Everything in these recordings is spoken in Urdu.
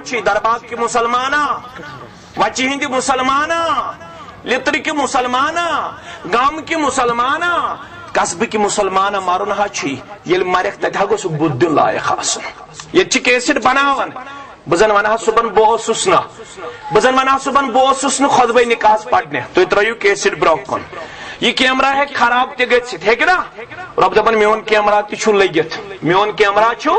چی درباغ کی مسلمانا وچی ہندی مسلمانا لطر کی مسلمانا گام کی مسلمانا قصب کی مسلمانا مارون ہا چی یل مرک تک ہگو سو بدن لائق آسن یہ چی کیسٹ بناون بزن ونہا صبح بوسسنا بزن ونہا صبح بوسسنا خطبہ نکاح پڑھنے تو اترائیو کیسٹ بروکن یہ کیمرہ ہے خراب تے گژھت ہے کہ نا رب دپان میون کیمرہ تہ چھُ لگت میون کیمرہ چھُ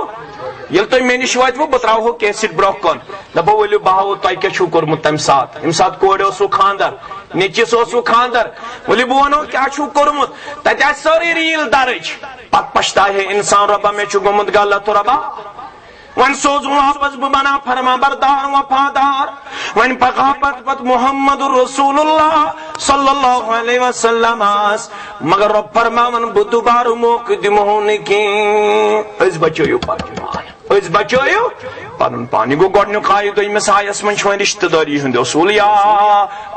یل تُہۍ مےٚ نِش واتوٕ بہٕ تراوہو کیسٹ برونٛہہ کُن دپو ؤلِو بہٕ ہاوو تۄہہِ کیٛاہ چھُو کوٚرمُت تمہِ ساتہٕ کورِ اوسوٕ خاندر نیٚچوِس اوسوٕ خاندر ؤلِو بہٕ وَنو کیٛاہ چھُو کوٚرمُت تتہِ آسہِ سٲرٕے ریٖل درٕج پتہٕ پشتاے ہے انسان رۄبا مےٚ چھُ گوٚمُت غلط رۄبا ون سوزوں واپس بہ بنا فرما بردار وفادار ون پکا پت محمد رسول اللہ صلی اللہ علیہ وسلم مگر رب فرماون بہ دوبارہ موقع دمہو نکی اس بچویو پنن پانی گو گۄڈنیُک آیہِ دوٚیمِس آیس منٛز چھُ وۄنۍ رشتہٕ دٲری ہُنٛد اصوٗل یا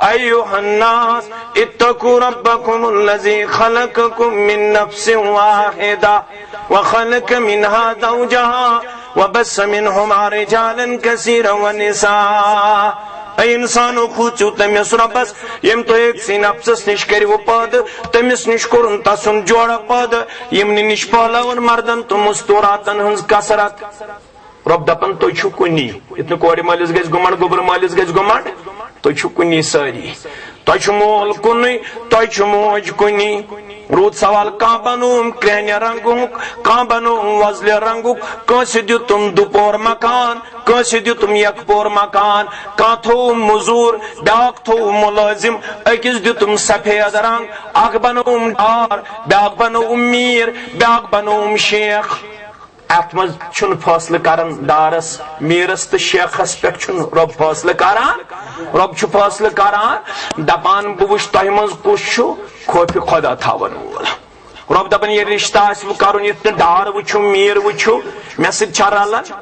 ایُّہا الناس اتقوا ربکم الذی خلقکم من نفس واحدہ وخلق منها زوجها وبث منهما رجالا كثيرا ونساء اے انسانو کھوچو تمس ربس یم تو ایک سی نفسس نش کریو پد تمس نش کرن تسن جوڑ پد یم نش پہلون مردن تو مستوراتن ہنز کثرت رب دپن تو چھو کنی اتنے کوڑی مالس گز گمنڈ گوبر مالس گز گمنڈ تو چھو کنی ساری تو چھو مول کنی تو چھو موج کنی رود سوال کان بنوم کرہنی رنگوک کان بنوم وزل رنگوک کانسی دیو تم دوپور مکان کانسی دیو تم یک پور مکان کان تھو مزور بیاک تھو ملازم اکیس دیو تم سفید رنگ اک بنوم دار بیاک بنوم میر بیاک بنوم شیخ ات مز چھن فاصلہ کرن دارس میرس تو شیخس پہ چھن رب فاصلہ کران رب چھ فاصلہ کران دپان بہ وچھ تہ مز کس چھ خوف خدا تھاون وول رب دپان یہ رشتہ آسو کرن یت ڈار وچھو میر وچھو مے سۭتۍ چھا رلان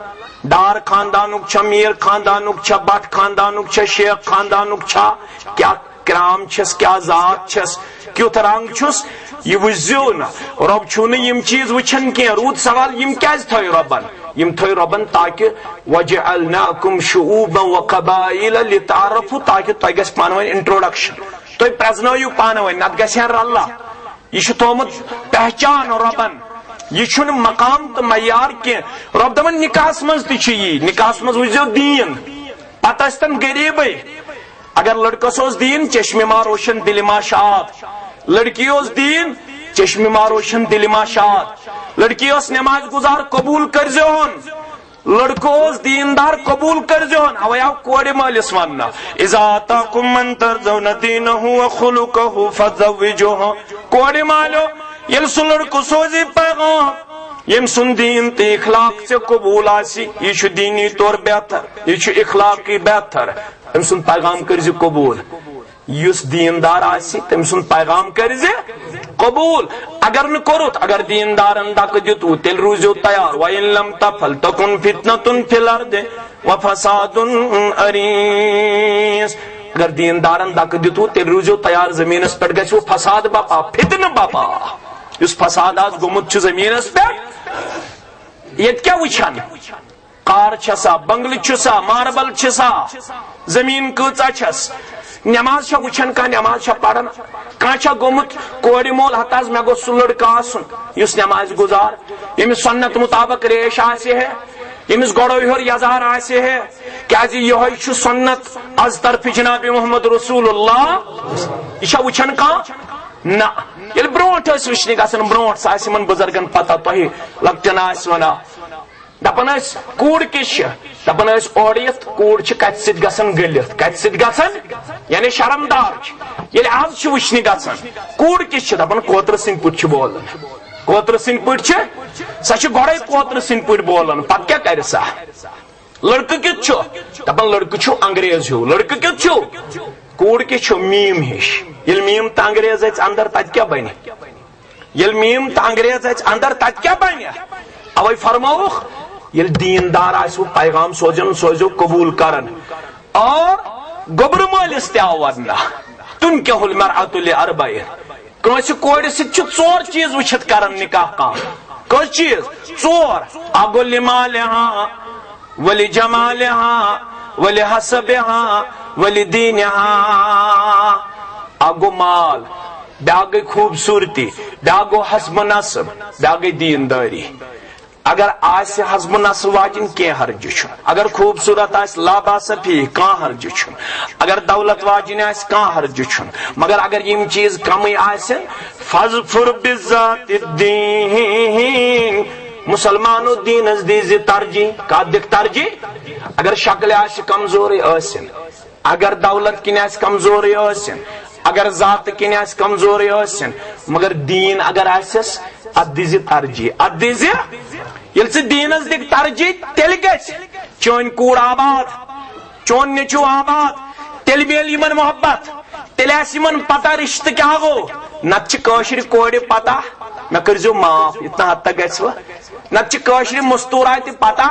ڈار خاندانک چھا میر خاندانک چھا بٹ خاندانک چھا شیخ خاندانک چھا کیا کرام چھس کیا ذات چھس کیُتھ رنگ چھس یہ وچھو نا رب چھو نہ یم چیز وچھن کی رود سوال یم کیاز تھوی ربن یم تھوی ربن تاکہ وجعلناکم شعوبا وقبائل لتعارفوا تاکہ تہ گژھِ پانہٕ ؤنۍ انٹروڈکشن تُہۍ پرزنٲیِو پانہٕ ؤنۍ نتہٕ گژھِ ہا رلہ یہ چھُ تھومُت پہچان ربن یہ چھُنہٕ مقام تہٕ معیار کینٛہہ رب دپان نکاحس منٛز تہِ چھُ یی نکاحس منٛز وٕچھزیو دیٖن پتہٕ ٲسۍ تن غریٖبٕے اگر لڑکس اوس دین چشمہ ما روشن دل ما شاد لڑکی اوس دین چشمہ ما روشن دل ما شاد لڑکی اوس نماز گزار قبول کرزہون لڑکو اوس دیندار قبول کرزہون اوے آو کوڑ مالس وننا اذا آتاکم من ترضون دینہ وخلقہ فزوجوہ کوڑ مالو یل سو لڑکو سوزی پیغام یم سن دین تے اخلاق سے قبول آسی یہ چھو دینی طور بہتر یہ چھو اخلاقی بہتر تم سن پیغام کرزی قبول یس دیندار آسی تم سن پیغام کرزی قبول اگر نہ کرت اگر دیندارن دک دیتو تیل روزو تیار وَإِن لَمْ تَفْعَلْ تَكُنْ فِتْنَةٌ فِي الْأَرْضِ وَفَسَادٌ عَرِيضٌ اگر دیندارن دک دیتو تیل روزو تیار زمینس پر گژھو فساد باپا فتنہ باپا اس فساد آز گمت چھ زمینس پر یہ کیا وچھان کار چھسا بنگل چھسا ماربل چھسا زمین کچا چھس نماز چھا وچھن کا نماز چھا پڑھن کان چھا گومت کوڑی مول ہتاز میں گو سلڑ کا آسن یس نماز گزار یمس سنت مطابق ریش آسے ہے یمس گوڑو یہر یزار آسے ہے کیا جی یہ چھو سنت از طرف جناب محمد رسول اللہ یہ چھا وچھن کا نا یل برونٹ اس وچھنی گسن برونٹ ساسی من بزرگن پتہ توہی لگتن آس ونا دپن اس کوڑ کش دپن اس اوڑیت کوڑ چھ کت سید گسن گلت کت سید گسن یعنی شرمدار یل آز چھ وچھنی گسن کوڑ کش دپن کوتر سنگ پٹ چھ بولن کوتر سنگ پٹ چھ سچ گوڑے کوتر سنگ پٹ بولن پت کیا کر سا لڑکہ کت چھو دپن لڑکہ چھو انگریز ہو لڑکہ کت چھو کوڑ کے چھو میم ہش یل میم تا انگریز ایچ اندر تج کیا بنی یل میم تا انگریز ایچ اندر تج کیا بنی اوی فرماؤخ یل دیندار آسو پیغام سوجن سوزو قبول کرن اور گبر مال استعاورنا تنکہ المرأت لاربعین کنسی کوڑی سے چور چیز وچھت کرن نکاح کام کس چیز چور اگو لمالہا ولجمالها ولحسبها ولدينها. اگو مال، بیاکھ گئی خوبصورتی، بیاکھ گو حسب نصب، بیاکھ گئی دینداری. اگر آس حسب نصب واجن کی حرج چھ، اگر خوبصورت آس لاباس فی کان حرج چھ، اگر دولت واجن آس کان حرج چھ، مگر اگر یم چیز کمی آسن فاظفر بذات الدین. مسلمانو دینس دیز ترجیح، کا دک ترجیح؟ اگر شکل آس کمزوری آسن، اگر دولت کن آس کمزوری آسن، اگر ذات کن آس کمزوری آسن، مگر دین اگر آسس ات دیز ترجیح. ات دیز یل سے دینس دک ترجیح تیل گژھِ چون کوڑ آباد، چون نیچو آباد، تیل میل یمن محبت، تیل آس یمن پتہ رشتہ کیا گو. نت چھ کٲشرِ کورِ پتہ مے کرزو معاف اتنا حد تک گژھِ وٕ. نت چھ کٲشرِ مستوٗرا تہِ پتہ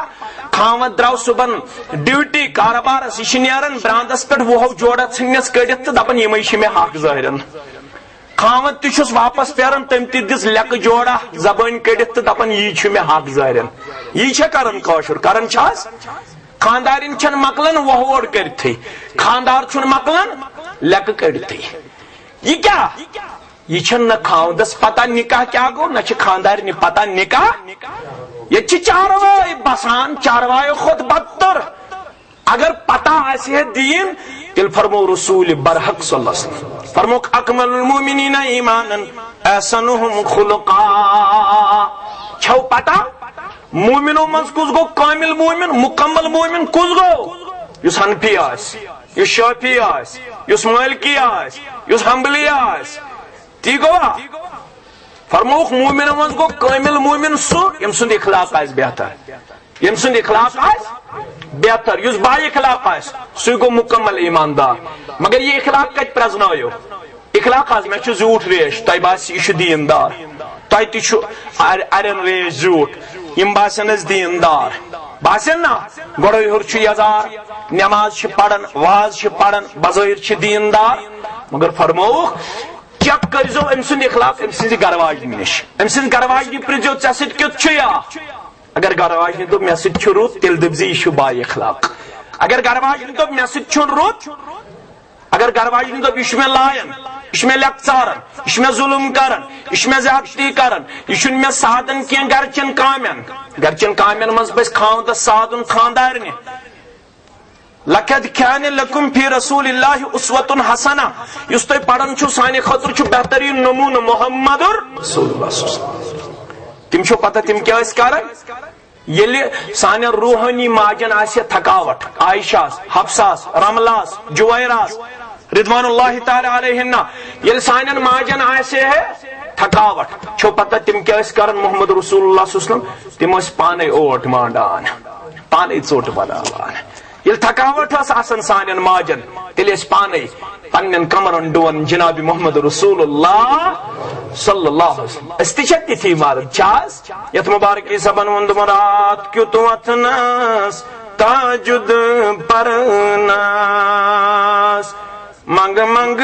خاوند درٛاو صبحن ڈیوٹی کاربارس یہ نیران براندس پہ وُہو جوڑا ژھنس کڑتھ تو دپان یمے چھ مے حق ظاہرن. خاوند تس واپس پھیران تم تہ دس لیکہ جوڑا زبان کڑتھ تو دپان یہ چھ مے حق ظاہرن. یہ کران کٲشُر کران چھس. خاندارین چھن مکلن وہوڑ کرتھے، خاندار چھن مکلن لیکہ کڑتھے. یہ کیا؟ یہ چھن نہ خاوندس پتہ نکاح کیا گو، نہ چھ خاندارین پتہ نکاح. یہ چاروائے بسان، چاروائے خود بدتر. اگر پتہ آسے دین تیل فرمو رسول برحق صلی اللہ علیہ وسلم فرمو اکمل المومنین ایمانا احسنهم خلقا. چھو پتہ مومنو مز کس گو کامل مومن، مکمل مومن کس گو؟ یس حنفی آس، یس شافعی آس، یس مالکی آس، یس حنبلی آس. تی گوا فرموک مومن مز گو کامل مومن سو یم سند اخلاق آس بہتر، یم سند اخلاق آس بہتر، یس با اخلاق آس سو گو مکمل ایماندار. مگر یہ اخلاق کت پرزنایو؟ اخلاق آس میں چھ زیوٹ ریش، تہ باس یہ دیندار، تہ تہ چھ ارن ریش زیوٹ، یم باسن اس دیندار باسن نا. گوڑو ہر چھ یزار، نماز چھ پڑھن، واز چھ پڑھن، بظاہر چھ دیندار. مگر فرموک چیک کرزو ام سند اخلاق ام سند گرواجنی نش، ام سند گرواجنی پرزو ژے سۭتۍ کیُتھ چھُ یا. اگر گرواجنی دوٚپ مےٚ سۭتۍ چھُ رُت تیٚلہِ دٔپزِ یہِ چھُ با اخلاق. اگر گرواجنی دوٚپ مےٚ سۭتۍ چھُنہٕ رُت، اگر گرواجنی دوٚپ یہِ چھُ مےٚ لایان، یہ مے لیکچارن، یہ مے ظلم کرن، یہ مے زیادتی کرن، یہ مے سادن کی گرچن کامین. گرچن کامین مز پس خاوندس سادن خاندارنہ. لقد كان لكم في رسول الله اسوة حسنہ. اس تھی پڑھن چھو سانے خاطر چھو بہترین نمونہ محمد رسول اللہ صلی اللہ علیہ وسلم. تم چھو پتہ تم کیا اس کارن یلی سانے روحانی ماجن آسیا تھکاوٹ، عائشہ، حفصہ، رملہ، جویرہ رضوان اللہ تعالی علیہن یل سانن ماجن آسے ہے تھکاوٹ، چھو پتہ تم کیا اس کارن محمد رسول اللہ صلی اللہ علیہ وسلم تم اس پانے اوٹ مانڈان، پانے ژوٹ بناوان. یل تھکاوٹ اس آسن سانن ماجن تیل اس پانے پنن کمرن ڈون جناب محمد رسول اللہ صلی اللہ علیہ وسلم. استشتی تھی مارد چاز یت مبارکی سبن وند مراد کیوں تو اتناس تاجد پرناس منگ منگ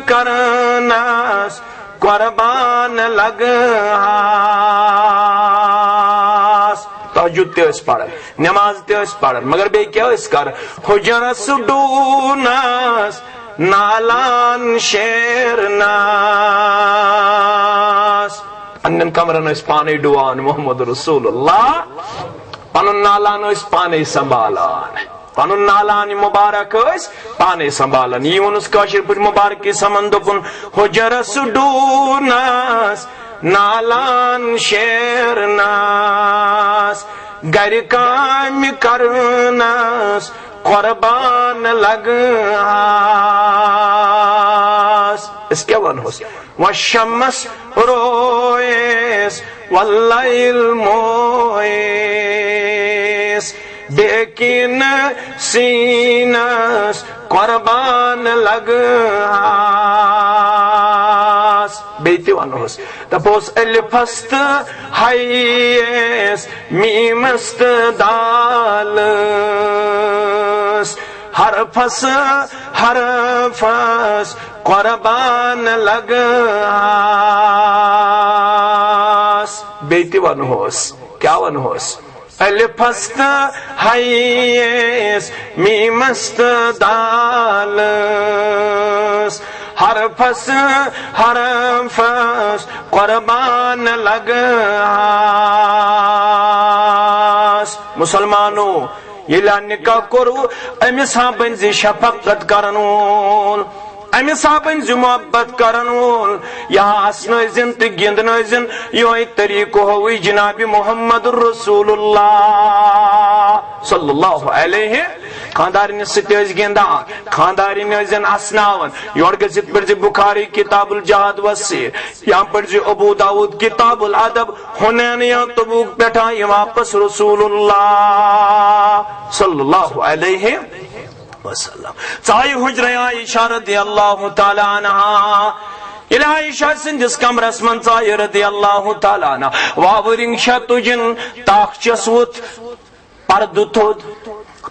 کرناس قربان لگاس. تہجد تے اس پڑھن، نماز تے اس پڑھن، مگر بے کیا اس کر حجرس ڈوناس نالان شیرناس. پنن کمرن اس پانے ڈوان محمد رسول اللہ، پنن نالان اس پانے سنبھالان، پنن نالان مبارک اس پانے سنبھالان. یہ ونس کاشر پہ مبارک کی سمن دپن حجرس ڈوناس نالان شیرناس گر کام کرناس قربان لگاس. اس کیا ونوس والشمس رویس واللیل مویس بیکن سینس قربان لگاس. بیتی ونوس دپوس الفست حیس میمست دالس حرفس حرفس قربان لگاس. بیتی ونوس کیا ونوس الفست حیس میمست دالس حرفس حرفس قربان لگاس مسلمانو ییٚلہِ نکاح کوٚرو أمِس ہا بنزِ شفقت کرن وول أمِس ہا بنزِ محبت کرن وول یا ہسنٲزِن تہٕ گِنٛدنٲزِن یِہوے طریقہٕ ہووٕے جناب محمد رسول اللہ صلی اللہ علیہ خاندارنس سۭتۍ ٲسۍ گِنٛدان خاندارنۍ ٲسِن اسناوان یورٕ گٔژھِتھ پٔرزِ بخاری کتاب الجہاد والسیر یا پٔرزِ ابو داود کتاب الادب حنین یا تبوک پٮ۪ٹھ آیہِ واپس رسول اللہ صلی اللہ علیہ وسلم ژایہِ حجرے عائشہ رضی اللہ تعالی عنہا ییٚلہِ عائشہ سٕنٛدِس کمرس منٛز ژایہِ رضی اللہ تعالی عنہا واوٕرِنٛگ چھےٚ تُجِن تاخچس ووٚتھ پردٕ تھوٚد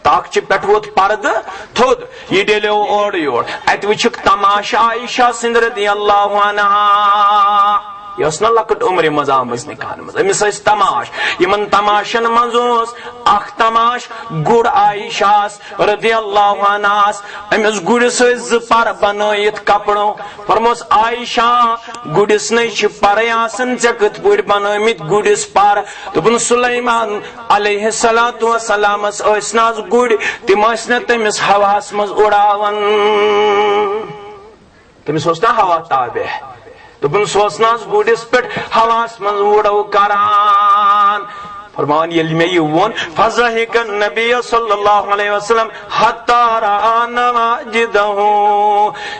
تاخچہِ پٮ۪ٹھ ووٚتھ پردٕ تھوٚد یہِ ڈیلیو اورٕ یور اتہِ وٕچھُکھ تماشہٕ عائشہ سٕنٛدِ رضی اللہ عنہا یہ ٲس نہ لۄکٕٹ عمرِ منٛز آمٕژ نکاحن منٛز أمِس ٲسۍ تماش یِمن تماشن منٛز اوس اکھ تماش گُر عائشہس رضی اللہ عنہس أمِس گُرِس ٲسۍ زٕ پر بنٲیِتھ کپرو فرموس عائشہ گُرِس نَے چھِ پرے آسان ژےٚ کِتھ پٲٹھۍ بنٲومٕتۍ گُرِس پر دوٚپُن سُلیمان علیہ الصلوۃ والسلامس ٲسۍ نہ حظ گُرۍ تِم ٲسۍ نہ تٔمِس ہواہس منٛز اُڑاوان تٔمِس اوس نہ ہوا تابع دوٚپُن سُہ اوس نہ حظ گُرِس پٮ۪ٹھ ہواہس منٛز وُڑو کران فرمان ییٚلہِ مےٚ یہِ ووٚن فضحِک النبی صلی اللہ علیہ وسلم حتی رأى نواجدہ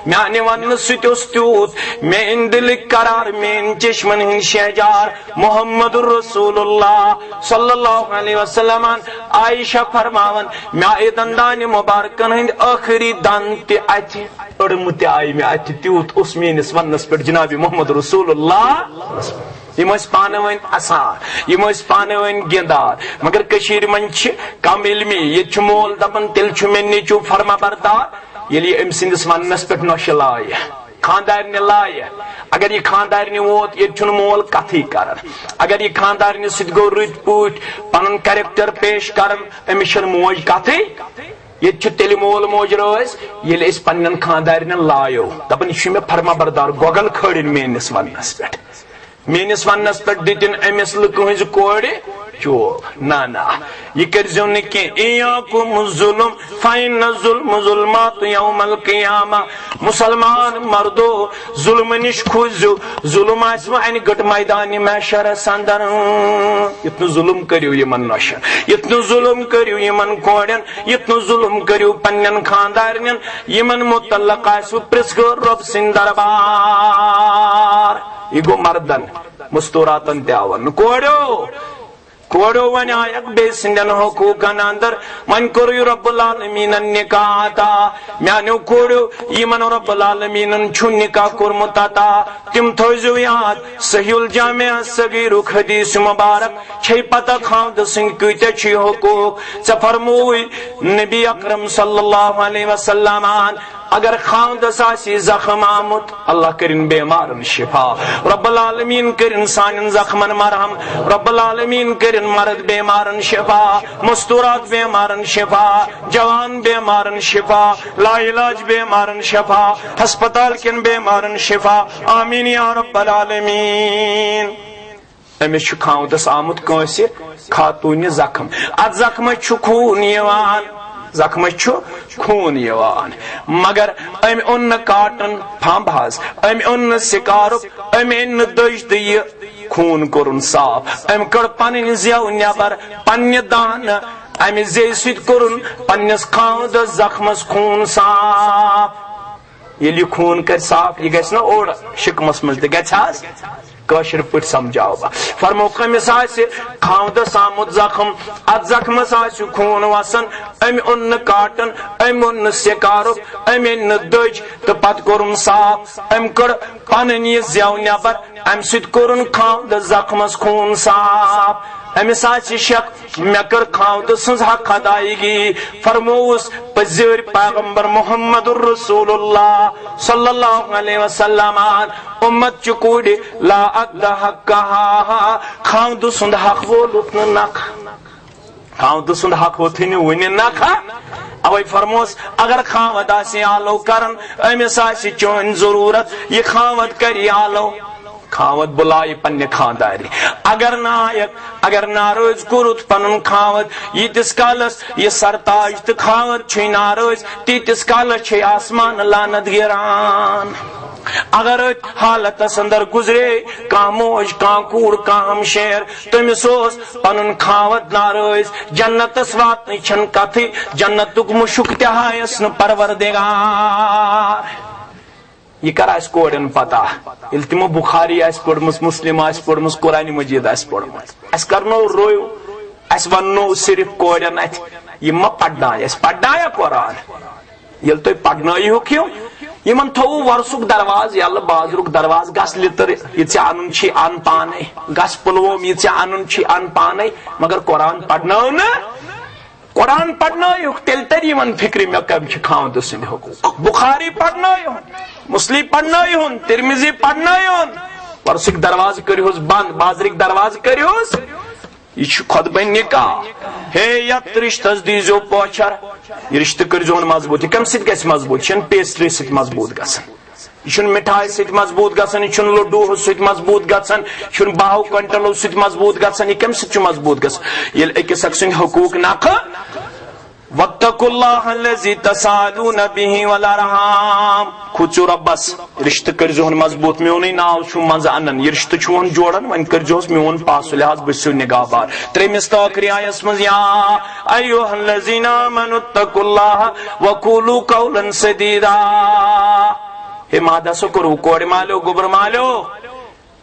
میانہِ وننہٕ سۭتۍ اوس تیوٗت میٲنۍ دِلٕکۍ قرار میٲنۍ چشمن ہٕنٛدۍ شہجار محمد رسول اللہ صلی اللہ علیہ وسلم عائشہ فرماون مےٚ آیہِ دندانہِ مبارکن ہٕنٛدۍ ٲخری دند تہِ اَتھِ أڑمہٕ تہِ آیہِ مےٚ اَتھِ تیوٗت اوس میٲنِس وننس پٮ۪ٹھ جناب محمد رسول اللہ یم ٲسۍ پانہٕ ؤنۍ اسان یم ٲسۍ پانہٕ ؤنۍ گِنٛدان مگر کٔشیٖرِ منٛز چھِ کم علمی ییٚتہِ چھُ مول دپان تیٚلہِ چھُ مےٚ نیٚچوٗ فرما بردار ییٚلہِ یہِ أمۍ سٕنٛدِس وننس پٮ۪ٹھ نۄشہِ لایہِ خاندارنہِ لایہِ اگر یہِ خاندارنہِ ووت ییٚتہِ چھُنہٕ مول کتھٕے کران اگر یہِ خاندارنہِ سۭتۍ گوٚو رٕتۍ پٲٹھۍ پنُن کریکٹر پیش کران أمِس چھنہٕ موج کتھٕے ییٚتہِ چھُ تیٚلہِ مول موج رٲضۍ ییٚلہِ أسۍ پننٮ۪ن خاندارنٮ۪ن لایو دپان یہِ چھُ مےٚ فرما بردار گۄگل کھٲڑِن میٲنِس وننس پٮ۪ٹھ میٲنِس وننس پٮ۪ٹھ دِتِن أمِس لُکہٕ ہٕنٛزِ کورِ چوب نہ یہِ کٔرۍزیو نہٕ کینٛہہ اِیاکُم ظُلم فإن الظُلم ظُلمات یوم القیامہ مُسلمان مردو ظُلمہٕ نِش کھوٗژزیو ظُلم آسہِ وۄنۍ انہِ گٔٹ میدانہِ محشرس اندر یُتھ نہٕ ظُلم کٔرِو یِمن نۄشن یُتھ نہٕ ظُلم کٔرِو یِمن کورٮ۪ن یُتھ نہٕ ظُلم کٔرِو پننٮ۪ن خاندارنٮ۪ن یِمن مُتعلق آسِوٕ پرٛژھگٲر رۄب سٕنٛدۍ دربار یہ گو مردن مستوراتن تہِ آو کوڑو ون آیک بے سندن حقوقن اندر من کوٚر رب العالمینن نکاح عطا میانیو کوڑو یمن رب العالمینن چھُ نکاح کوٚرمُت عطا تم تھٲیزیو یاد صحیح الجامع صغیرُک حدیث مبارک چھے پتہ خاوند سٕنٛدۍ کۭتیاہ چھِ حقوق ژےٚ فرمووٕے نبی اکرم صلی اللہ علیہ وسلم اگر خاوندس آسی زخم آمت اللہ کرن بیمارن شفا رب العالمین کرن سانن زخمن مرہم رب العالمین کرن مرد بیمارن شفا مستورات بیمارن شفا جوان بیمارن شفا لا علاج بیمارن شفا ہسپتال کن بیمارن شفا آمین یا رب العالمین امس چھ خاوندس آمت کٲنٛسہِ خاتوٗنہِ زخم اتھ زخمس چھُ خوٗن یِوان زخمس چھُ خوٗن یِوان مگر أمۍ اوٚن نہٕ کاٹن پھمب حظ أمۍ اوٚن نہٕ سِکارُک أمۍ أنۍ نہٕ دٔج تہٕ یہِ خوٗن کوٚرُن صاف أمۍ کٔڑ پنٕنۍ زٮ۪و نٮ۪بر پننہِ دانہٕ امہِ زیٚیہِ سۭتۍ کوٚرُن پننِس خاوندس زخمس خوٗن صاف ییٚلہِ یہِ خوٗن کرِ صاف یہِ گژھِ نہ اوڑ شِکمس منٛز تہِ گژھِ حظ کٲشِر پٲٹھۍ سمجھاو بہٕ فرموکھ أمِس آسہِ خاوندس آمُت زخم اتھ زخمس آسہِ خوٗن وسان أمۍ اوٚن نہٕ کاٹن أمۍ اوٚن نہٕ سِکارُک أمۍ أنۍ نہٕ دٔج تہٕ پتہٕ کوٚرُن صاف أمۍ کٔڑ پنٕنۍ یہِ زٮ۪و نٮ۪بر امہِ سۭتۍ کوٚرُن خاوندس زخمس خوٗن صاف أمِس آسہِ شک مےٚ کٔر خاوند سٕنٛز حق ادایگی فرمووُس پٔزِر پیغمبر محمد رسول اللہ صلی اللہ علیہ وسلم اُمت چہِ کوٗرِ لا اقدہ حقہا خاوند سُنٛد حق وولُکھ نہٕ نکھ خاوند سند حق ہوتھنی ونی نہ کھا اوے فرموس اگر خاوند آسی آلو کرن امس آسی چون ضرورت یہ خاوند کری آلو خاوند بلائی پنہ خانداری اگر نائک اگر ناروز کورت پنن خاوند یتس کالس یہ سرتاج تو خاوند چھ ناروز تیتس کالس چھ آسمان لعنت گران اگر حالت اندر گزرے کان موج کان کور کان ہمشیر تمس پنن خاوند ناروز جنتس واتن چھن کتھی جنتک مشک تہایس ن پروردگار یہ کر اس کوڑن پتہ یل تمو بخاری اس پڑمس مسلم اس پڑمس قرآن مجید اس پڑمس اس کرنو رویو اس ونو صرف کوڑن ات یہ ما پڑھنا اس پڑھنایا قرآن یل تو پڑھنائی ہو کیوں یمن تھو ورسک درواز یل بازرک دروازہ گس لتر یہ ان چھ ان پانے گس پلوم یہ ان چھ ان پانے مگر قرآن پڑھنو نا قرآن پڑھنائی تیل تر یمن فکر میں کم چھ خاوند سند حقوق بخاری پڑھنائی مسلم پڑھنائی ہون ترمذی پڑھنائی ہون ورسک دروازہ کریوس بند بازرک دروازہ کریوس یہ خود بین نکاح ہے یت رشتس دیزو پوچھر یہ رشتہ کرزون مضبوط کم سید گژھِ مضبوط یہ پیسٹری سید مضبوط گژھن یہ مٹھائی سید مضبوط گژھن یہ لڈو سید مضبوط گژھن یہ 12 کوئنٹلو سید مضبوط گژھن یہ کم سید مضبوط گژھن یل اکس اکھ سند حقوق نق واتقوا الله الذي تسالون به والارحام کھوچو ربس رشتہ کرزون مضبوط میون ناو چھ منز انن یہ رشتہ چون جوڑن ون کرجوس میون پاس لحاظ بسو نگاہ بار تریمس تاکری آیس مز یا ایها الذين آمنوا اتقوا الله وقولوا قولا سديدا ہے مادہ سو کرو کوڑ مالو گبر مالو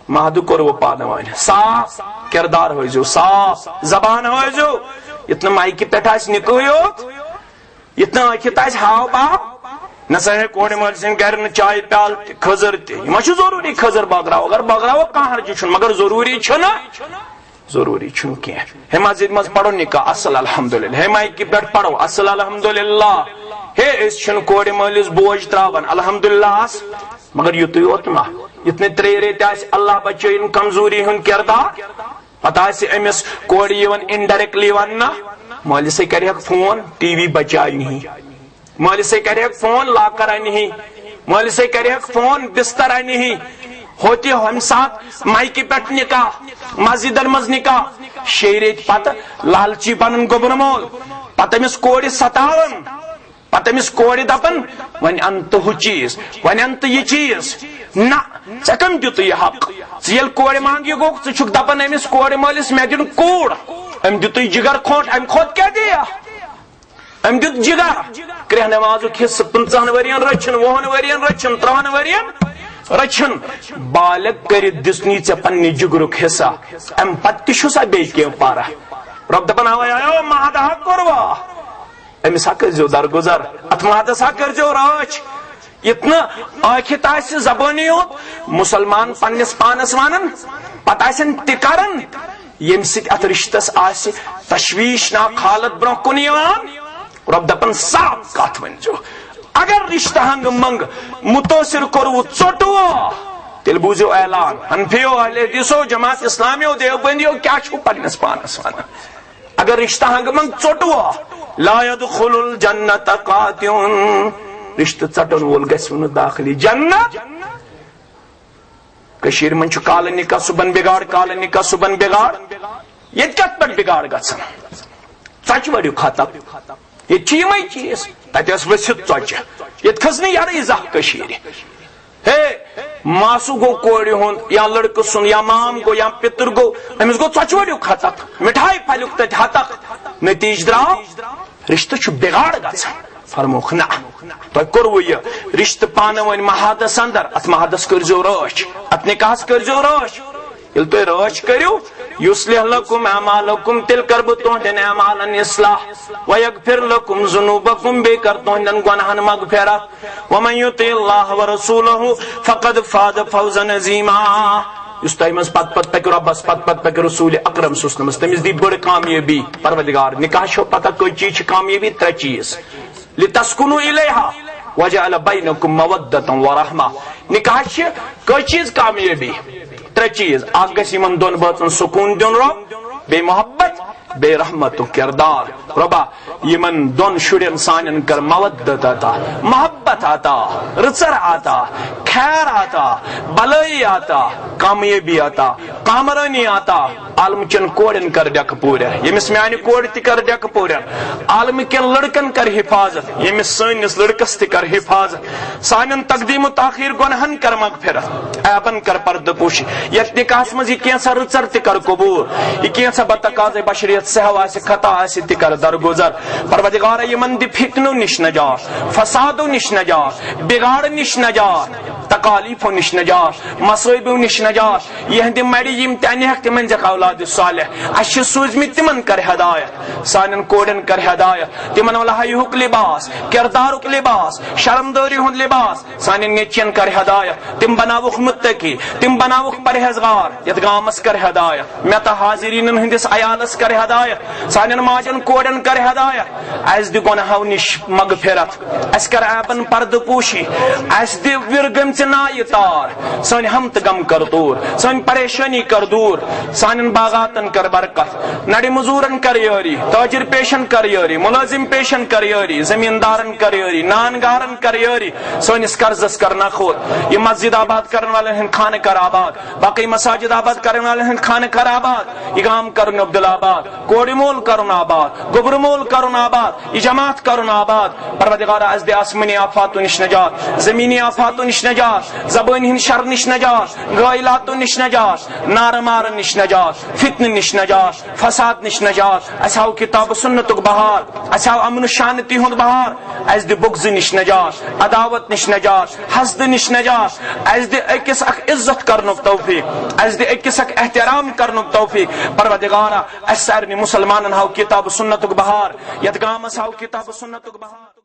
مہدو کرو پادوان صاف کردار ہوئی جو صاف زبان ہوئی جو اتنا مائی کی پیٹھا اس نکویوت اتنا آکھتا اس ہاو باپ نسا ہے کوڑے مالسین گرن چائے پیال خزر تی یہ ماشو ضروری خزر باگراو اگر باگراو کہاں ہر جو چھن مگر ضروری چھنا ضروری چھن کی ہے مزید مز پڑھو نکا اصل الحمدللہ ہے مائی کی پیٹ پڑھو اصل الحمدللہ ہے اس چھن کوڑے مالس بوجھ تراون الحمدللہ اس مگر یوتو یوتنا اتنے ترے ریتے اس اللہ بچے ان کمزوری ہن کردار پتہ ہے امس کوڑی یون انڈائریکٹلی وننا مالس سے کرے فون ٹی وی بچائی نہیں مالس سے کرے فون لا کر نہیں مالس سے کرے فون بستر نہیں ہوتی ہم ساتھ مائکی پٹ نکاح مسجد مز نکاح شیریت پتہ لالچی بنن گوبر مول پتہ امس کوڑی ستاون پتہ امس کوڑی دپن ون انت ہو چیز ون انت یہ چیز نہ ژم دیت یہ حق ژیل کوڑ مانگی گو ژھک دپان امس کوڑ مالس مے دن کوڑ ام دیت جگر کھوٹ ام کھوت کیا دیا ام دیت جگر کرہ نمازک حصہ 50 ورین رچن 20 ورین رچن 30 ورین رچن بالغ کر دسنی ژے پننہ جگرک حصہ ام پتہ تہ چھسا بی کی پارا رب دپان آو مہدہ کروا امس ہا کرزو درگزر ات مہدس ہا کرزو راچ اتنا آخت آس زبانی ہوت مسلمان پنس پانس وانن پتہ آسن تکرن یم سک ات رشتس آس تشویشناک حالت برو کن یوان رب دپن صاف کت ونجو اگر رشتہ ہنگ منگ متاثر کرو ژوٹو تیل بوزو اعلان حنفیو اہل حدیثو جماعت اسلامیو دیوبندیو کیا چھو پنس پانس وانن اگر رشتہ ہنگ منگ ژوٹو لا يدخل الجنت قاطعون رشتہ ژٹن وول گژھِ داخلی جنت کشیر من چھُ کالہٕ نکاح صبحن بگاڑ کالہٕ نکاح صبحن بگاڑ یت کت پٮ۪ٹھ بگاڑ گژھان ژۄچہِ وڑیو ختم ییٚتہِ چھِ یِمے چیٖز تتہِ ٲس ؤسِتھ ژۄچہِ ییٚتہِ کھٔژ نہٕ یَرٕے زانٛہہ کٔشیٖرِ ہے ماسو گو کوڑِ ہُنٛد یا لڑکہٕ سُنٛد یا مام گو یا پتر گو أمِس گو ژۄچہِ وڑیو ختم مٹھائی پھلیُک تتہِ ہتک نتیجہ درٛاو رشتہ چھُ بگاڑ گژھان فرموکھ نہ تو کرو یہ رشتہ پانہ ون مہادس اندر ات مہادس کرزو رٲچھ ات نکاحس کرزو رٲچھ یل تُہۍ رٲچھ کٔرِو یُصلح لکم اعمالکم تیل کر بہٕ تُہنٛدٮ۪ن اعمالن اصلاح ویغفر لکم ذنوبکم بیٚیہِ کر تُہنٛدٮ۪ن گۄناہن مغفرت ومن یطع اللہ ورسولہ فقد فاز فوزا عظیما یس تۄہہِ منٛز پتہٕ پتہٕ پکہِ رۄبس پتہٕ پتہٕ پکہِ رسول اکرم صلی اللہ علیہ وسلم تٔمِس دی بٔڑ کامیٲبی پروردگار نکاح چھو پتہ کٔژ چیٖز چھِ کامیٲبی 3 چیٖز لتسکنوا الیہا وجعل بینکم مودۃ ورحمہ نکاح چھ کئی چیز کامیابی 3 چیز اکھ گژھِ یمن دون بٲژن سکون دیُن رب بیٚیہِ محبت بے رحمت کردار ربا یمن دون شرین سانن کر مودت عطا محبت عطا رچر عطا خیر عطا بلائی عطا کامیابی عطا کامرانی عطا عالم چن کوڑن کر ڈک پورا یمس میانہ کوڑ تہ کر ڈک پورا عالم کن لڑکن کر حفاظت یمس سنس لڑکس تہ کر حفاظت سانن تقدیم و تاخیر گنہن کر مغفرت عیبن کر پرد پوشی یت نکاحس مز یہ کینسا رچر تہ کر قبول یہ کینسا بتقاض بشریت سہو آس خطا آس تہ کر درگزر پروردگار یمن دی فتنو نش نجات فسادو نش نجات بگاڑ نش نجات تکالیفو نش نجات مصائبو نش نجات یہند مڑی یم تنہک تمن زک اولاد صالح اش سوزمت تمن کر ہدایت سانن کوڑن کر ہدایت تمن ولہیک لباس کردارک لباس شرمداری ہند لباس سانن نیچن کر ہدایت تم بناوک متقی تم بناوک پرہیزگار یت گامس کر ہدایت مت حاضرین ہندس عیالس کر ہدایت سانن ماجن کوڑن کر ہدایت اس دی گناہو نش مغفرت اس کر عیبن پرد پوشی اس دی ورگم چنائی تار سن ہم غم کر دور سن پریشانی کر دور سانن باغاتن کر برکت نڑی مزورن کر یاری تاجر پیشن کر یاری ملازم پیشن کر یاری زمیندارن کر یاری نانگارن کر یاری سونس قرضس کر نخود یہ مسجد آباد کرنے والے ہن خانہ کر آباد باقی مساجد آباد کرنے والے ہن خانہ کر آباد یہ گام کرن عبدالآباد کوڑی مول کرن آباد گبر مول کرن آباد یہ جماعت کرن آباد پروردگار از دے آسمانی آفاتو نش نجات زمینی آفاتو نش نجات زبان ہن شر نش نجات غائلاتو نش نجات نار مار نش نجات فتن نش نجات فساد نش نجات اساو کتاب سنت بہار اساو امن شانتی ہند بہار از دے بغض نش نجات عداوت نش نجات حسد نش نجات از دے اکس اک عزت کرنک توفیق از دے اکس اک احترام کرنک توفیق پروردگارا اس سارنی مسلمانن ہاو کتاب سنت بہار یت گام ہاو کتاب سنت بہار